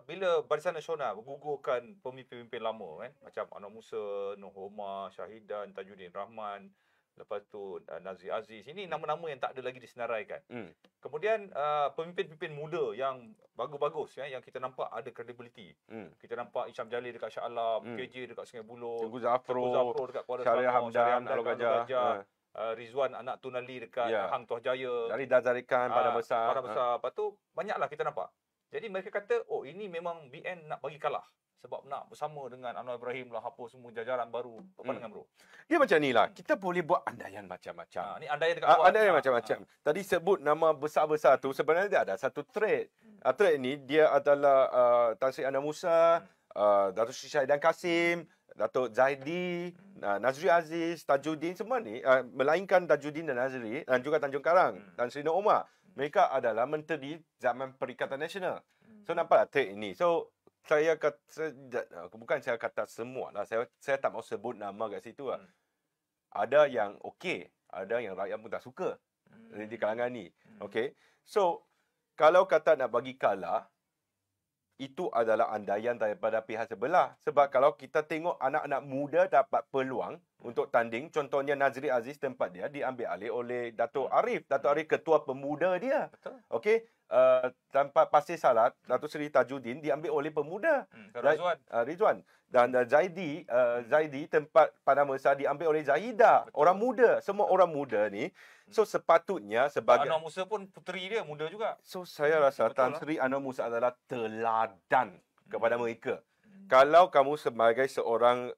bila Barisan Nasional menggugurkan pemimpin-pemimpin lama kan, macam Anwar Musa, Noh Omar, Syahidan, Tajuddin Rahman, lepas tu Nazri Aziz. Ini nama-nama yang tak ada lagi disenaraikan. Kemudian pemimpin-pemimpin muda yang bagus-bagus yang kita nampak ada credibility. Kita nampak Isham Jalil dekat Shah Alam, KJ dekat Sungai Buloh, Tengku Zafro dekat Kuala Syariah Selangor, Hamdan, Alor Gajah. Rizwan anak Tunali dekat Hang Tuah Jaya. Dari Dazarikan, Padang Besar. Padang Besar. Lepas tu banyaklah kita nampak. Jadi mereka kata, ini memang BN nak bagi kalah. Sebab nak bersama dengan Anwar Ibrahim lah, apa semua jajaran baru. Apa pandangan bro? Dia macam ni lah. Kita boleh buat andaian macam-macam. Ni andaian dekat awal. Andaian macam-macam. Tadi sebut nama besar-besar tu, sebenarnya dia ada satu trade. Trade ni, dia adalah Tan Sri Anwar Musa, Datuk Sri Syahidan Kasim, Datuk Zaidi, Nazri Aziz, Tajuddin, semua ni, melainkan Tajuddin dan Nazri, dan juga Tanjung Karang, dan Sri Noh Omar. Mereka adalah menteri zaman Perikatan Nasional. So, nampaklah trade ini. So, saya kata, bukan saya kata semua lah. Saya tak mau sebut nama kat situ lah. Ada yang okey, ada yang rakyat pun tak suka di kalangan ni. Okey. So, kalau kata nak bagi kalah, itu adalah andaian daripada pihak sebelah. Sebab kalau kita tengok anak-anak muda dapat peluang untuk tanding, contohnya Nazri Aziz tempat dia diambil alih oleh Datuk Arif. Datuk Arif ketua pemuda dia. Okey. Tanpa Pasir Salat, Datuk Seri Tajuddin diambil oleh pemuda. Rizwan. Dan Zaidi tempat Padang Besar diambil oleh Zahida. Orang muda. Semua orang muda ni. So sepatutnya sebagai Anwar Musa pun puteri dia muda juga. So saya rasa Tan Sri Anwar Musa adalah teladan kepada mereka. Kalau kamu sebagai seorang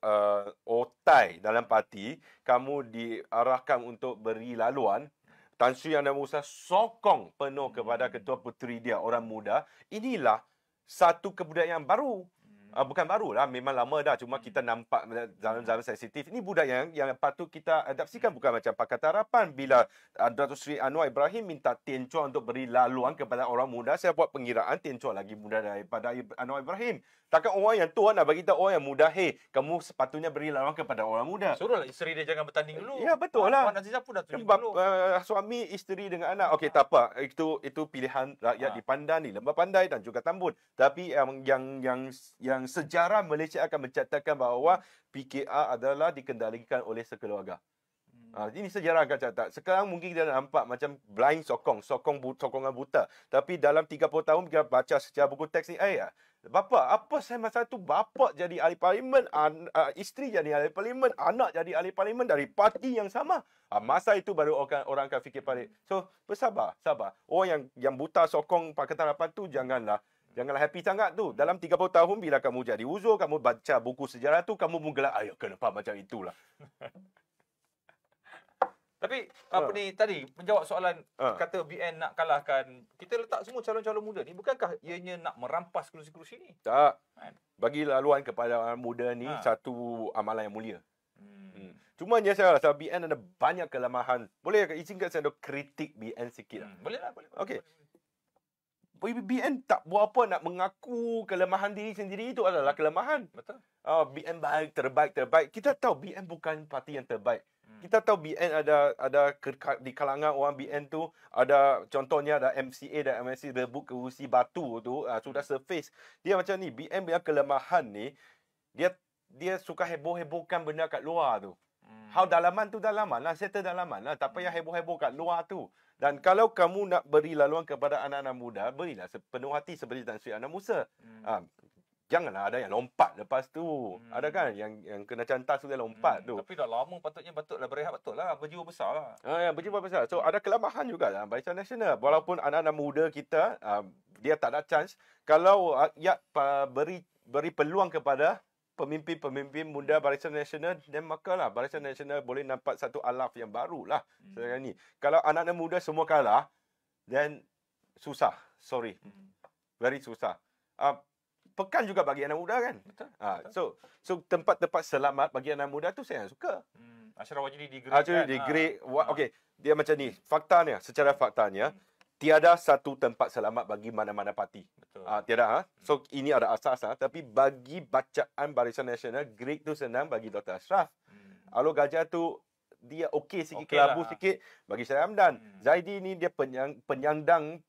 otai dalam parti, kamu diarahkan untuk beri laluan, Tan Sri Anwar Musa sokong penuh kepada ketua puteri dia, orang muda. Inilah satu kebudayaan baru. Bukan baru lah, memang lama dah. Cuma kita nampak zaman-zaman sensitif. Ini budaya yang patut kita adapsikan. Bukan macam Pakatan Harapan. Bila Datuk Seri Anwar Ibrahim minta Tien Chua untuk beri laluan kepada orang muda, saya buat pengiraan Tien Chua lagi muda daripada Anwar Ibrahim. Takkan orang yang tua nak bagi tahu orang yang muda, kamu sepatutnya beri laluan kepada orang muda. Suruhlah isteri dia jangan bertanding dulu. Ya, betul lah. Wan Azizah pun dah tunjuk Sebab dulu. suami, isteri dengan anak. Okey, tak apa. Itu pilihan rakyat di Pandan, di Lembah Pandai dan juga Tambun. Tapi yang sejarah Malaysia akan mencatatkan bahawa PKR adalah dikendalikan oleh sekeluarga. Ini sejarah akan catat. Sekarang mungkin kita nampak macam blind sokongan buta. Tapi dalam 30 tahun kita baca secara buku teks ni, bapa, apa saya masa tu bapa jadi ahli parlimen, isteri jadi ahli parlimen, anak jadi ahli parlimen dari parti yang sama. Masa itu baru orang akan fikir balik. So, bersabar, sabar. Orang yang buta sokong Pakatan Harapan tu janganlah happy sangat tu. Dalam 30 tahun bila kamu jadi uzur, kamu baca buku sejarah tu, kamu pun gelak, kenapa macam itulah. Tapi apa ni tadi menjawab soalan kata BN nak kalahkan, kita letak semua calon-calon muda ni, bukankah ianya nak merampas kerusi-kerusi ni? Tak. Bagi laluan kepada orang muda ni satu amalan yang mulia. Cumanya saya rasa BN ada banyak kelemahan. Boleh izinkan saya kritik BN sikit? Boleh lah, boleh. Okey. BN tak buat apa nak mengaku kelemahan diri sendiri, itu adalah kelemahan. Betul. BN baik, terbaik. Kita tahu BN bukan parti yang terbaik. Kita tahu BN ada di kalangan orang BN tu, ada contohnya ada MCA dan MSC rebut kerusi batu tu, sudah surface. Dia macam ni, BN punya kelemahan ni, dia suka heboh-hebohkan benda kat luar tu. How dalaman tu dalaman lah, settle dalaman lah. Tak payah heboh-heboh kat luar tu. Dan kalau kamu nak beri laluan kepada anak-anak muda, berilah sepenuh hati seperti Tan Sri Ana Musa. Janganlah ada yang lompat lepas tu. Ada kan yang kena cantas sudah lompat tu. Tapi dah lama patutlah berehat betul lah. Berjiwa besar lah. Ya, berjiwa besar. So ada kelemahan juga dalam Barisan Nasional. Walaupun anak-anak muda kita dia tak ada chance, kalau rakyat beri peluang kepada pemimpin-pemimpin muda Barisan Nasional, dan makalah Barisan Nasional boleh nampak satu alaf yang barulah sekarang ni. Kalau anak-anak muda semua kalah, then susah. Sorry. Very susah. Pekan juga bagi anak muda kan. Betul. So tempat-tempat selamat bagi anak muda tu saya yang suka. Ashraf Wajidi degree Degree. Okey, dia macam ni. Secara faktanya, tiada satu tempat selamat bagi mana-mana parti. Betul. Tiada. So ini ada asas tapi bagi bacaan Barisan Nasional, grade tu senang bagi Dr. Ashraf. Alor Gajah tu dia okey sikit, kelabu sikit bagi Syed Hamdan. Zaidi ni dia penyandang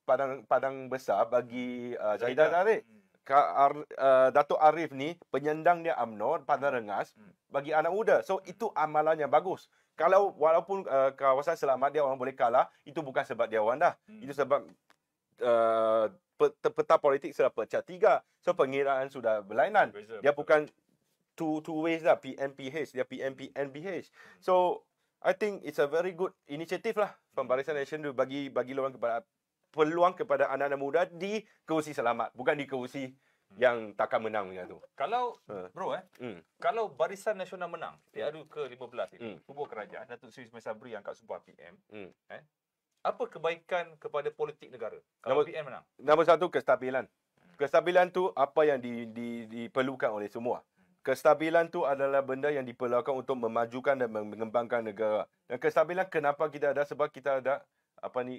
padang besar bagi Zaidah Tarik. Datuk Arif ni penyandang dia UMNO Padang Rengas bagi anak muda. So itu amalan yang bagus. Kalau walaupun kawasan selamat dia orang boleh kalah, itu bukan sebab dia orang dah. Itu sebab peta politik sudah pecah tiga. So pengiraan sudah berlainan. Dia bukan two ways lah, PNPH, dia PNPNBH. So I think it's a very good initiative lah from Barisan Nasional bagi peluang kepada anak-anak muda di kerusi selamat, bukan di kerusi yang takkan menang macam tu. Kalau bro kalau Barisan Nasional menang PRU ke-15 ini, tubuh kerajaan Datuk Seri Ismail Sabri angkat sumpah PM, apa kebaikan kepada politik negara kalau PM menang? Nombor satu, kestabilan. Kestabilan tu apa yang diperlukan oleh semua. Kestabilan tu adalah benda yang diperlukan untuk memajukan dan mengembangkan negara. Dan kestabilan kenapa kita ada? Sebab kita ada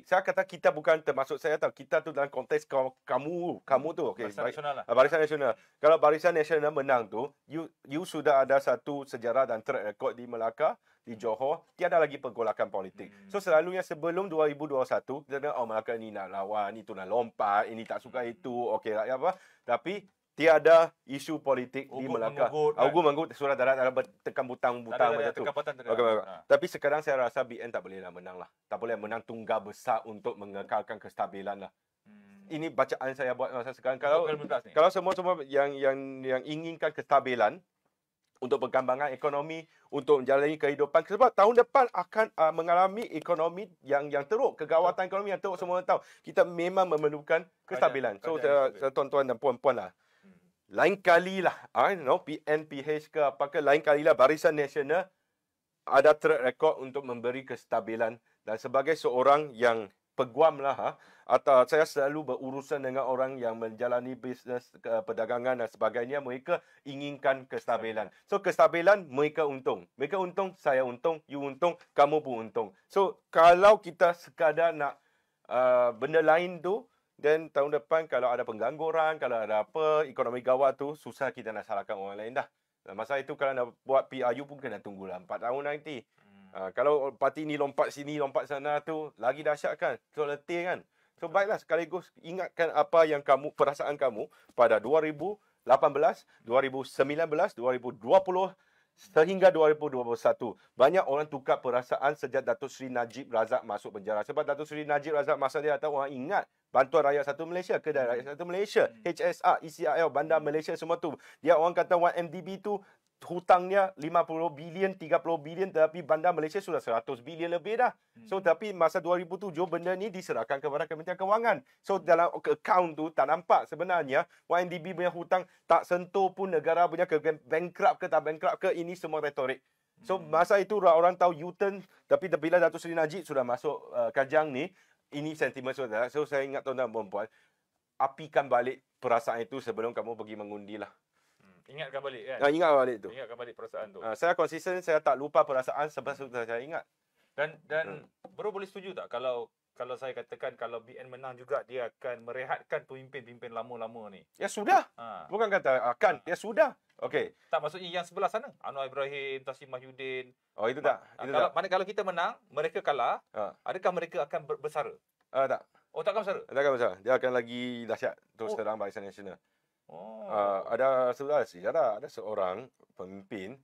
saya kata kita bukan termasuk saya tahu. Kita tu dalam konteks kamu tu okey. Barisan Nasional lah. Barisan Nasional. Kalau Barisan Nasional menang tu, you sudah ada satu sejarah dan track record di Melaka, di Johor, tiada lagi pergolakan politik. So selalunya sebelum 2021, kita Melaka ni nak lawan, itu nak lompat, ini tak suka itu, okey rakyat apa. Tapi tiada isu politik di Melaka. Ugu menggut surat darat ada tekan butang macam tu. Tapi sekarang saya rasa BN tak boleh menang lah. Tak boleh menang tunggal besar untuk mengekalkan kestabilan lah. Ini bacaan saya buat masa sekarang. Kalau semua yang inginkan kestabilan untuk perkembangan ekonomi, untuk menjalani kehidupan, sebab tahun depan akan mengalami ekonomi yang teruk, kegawatan ekonomi yang teruk, semua tahu. Kita memang memerlukan kestabilan. So tuan-tuan dan puan-puan lah, lain kalilah, PNPH ke apakah, lain kalilah Barisan Nasional ada track record untuk memberi kestabilan. Dan sebagai seorang yang peguam lah, atau saya selalu berurusan dengan orang yang menjalani bisnes, perdagangan dan sebagainya, mereka inginkan kestabilan. So kestabilan, mereka untung. Mereka untung, saya untung, you untung, kamu pun untung. So kalau kita sekadar nak benda lain tu, then tahun depan kalau ada pengangguran, kalau ada apa, ekonomi gawat tu, susah kita nak salahkan orang lain dah. Dan masa itu kalau nak buat PRU pun kena tunggulah 4 tahun nanti. Kalau parti ni lompat sini, lompat sana tu, lagi dahsyat kan. So letih kan. So baiklah, sekaligus ingatkan apa yang perasaan kamu pada 2018, 2019, 2020, sehingga 2021. Banyak orang tukar perasaan sejak Datuk Seri Najib Razak masuk penjara. Sebab Datuk Seri Najib Razak masa dia tahu orang ingat Bantuan Rakyat Satu Malaysia, Kedai Rakyat Satu Malaysia, HSR, ECRL, Bandar Malaysia, semua tu. Dia orang kata 1MDB tu hutangnya 50 bilion, 30 bilion, tapi Bandar Malaysia sudah 100 bilion lebih dah. So tapi masa 2007 benda ni diserahkan kepada Kementerian Kewangan. So dalam akaun tu tak nampak sebenarnya 1MDB punya hutang tak sentuh pun negara punya ke bankrupt ke tak bankrupt ke, ini semua retorik. So masa itu orang tahu U-turn, tapi bila Datuk Seri Najib sudah masuk Kajang ni, ini sentimen saudara. So saya ingat tuan-tuan dan puan-puan, apikan balik perasaan itu sebelum kamu pergi mengundi lah. Ingatkan balik kan? Ingat balik tu. Ingatkan balik perasaan tu. Saya konsisten, saya tak lupa perasaan sebab saya ingat. Dan bro boleh setuju tak kalau saya katakan kalau BN menang juga dia akan merehatkan pemimpin-pemimpin lama-lama ni? Ya sudah. Bukan kata akan, ya sudah. Okey. Tak, maksudnya yang sebelah sana, Anwar Ibrahim, Tasim Mahyudin. Oh itu tak. Kalau kita menang, mereka kalah, adakah mereka akan bersara? Tak. Oh, takkan bersara? Takkan bersara. Dia akan lagi dahsyat terus terang Barisan Nasional. Ada seorang pemimpin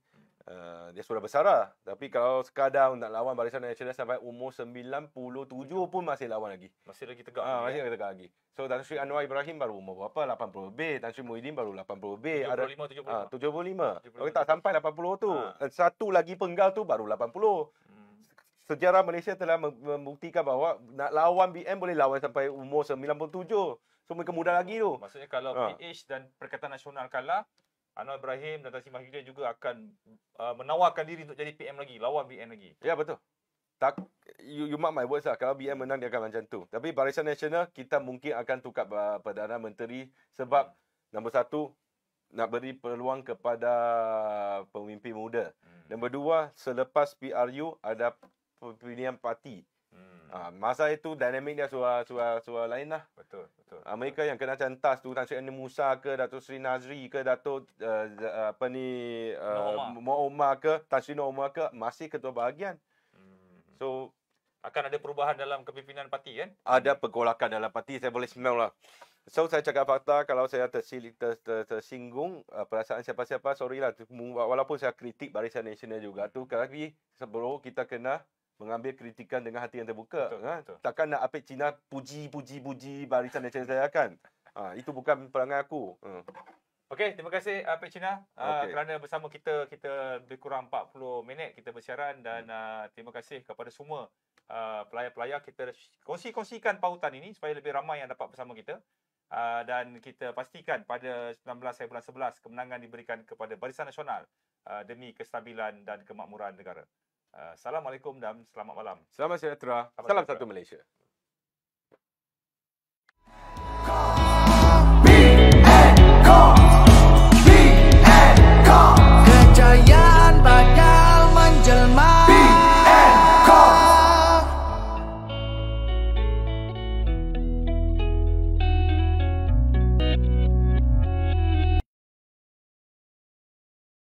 Dia sudah besar lah. Tapi kalau sekadar nak lawan Barisan Nasional sampai umur 97 pun masih lawan lagi. Masih lagi tegak. Masih tegak lagi. So Tan Sri Anwar Ibrahim baru umur berapa? 80 lebih. Tan Sri Muhyiddin baru 80 lebih. 75, 75. 75. Orang tak sampai 80 tu. Satu lagi penggal tu baru 80. Sejarah Malaysia telah membuktikan bahawa nak lawan BM boleh lawan sampai umur 97. So mereka muda lagi tu. Maksudnya kalau PH dan Perikatan Nasional kalah, Anwar Ibrahim dan Tan Sri Muhyiddin juga akan menawarkan diri untuk jadi PM lagi, lawan BM lagi. Ya, betul. Tak, you mark my words lah. Kalau BM menang, dia akan macam tu. Tapi Barisan Nasional, kita mungkin akan tukar Perdana Menteri sebab nombor satu, nak beri peluang kepada pemimpin muda. Nombor dua, selepas PRU ada pemilihan parti. Masa itu dinamik dia suara lain lah. Betul. Mereka yang kena cantas tu Tan Sri Anil Musa ke, Datuk Sri Nazri ke, Datuk Omar ke, Tan Sri Omar ke, masih ketua bahagian. So akan ada perubahan dalam kepimpinan parti kan? Ada pergolakan dalam parti, saya boleh smell lah. So saya cakap fakta, kalau saya tersinggung perasaan siapa-siapa, sorry lah. Walaupun saya kritik Barisan Nasional juga tu, tapi sebelum kita kena mengambil kritikan dengan hati yang terbuka. Betul. Takkan nak apik Cina puji Barisan Nasional saya kan? Itu bukan perangai aku. Okey, terima kasih Apek Cina kerana bersama kita lebih kurang 40 minit kita bersiaran dan terima kasih kepada semua pelayar-pelayar. Kita kongsikan pautan ini supaya lebih ramai yang dapat bersama kita. Dan kita pastikan pada 19 hari bulan 11 kemenangan diberikan kepada Barisan Nasional demi kestabilan dan kemakmuran negara. Assalamualaikum dan selamat malam. Selamat sejahtera. Salam satu Malaysia.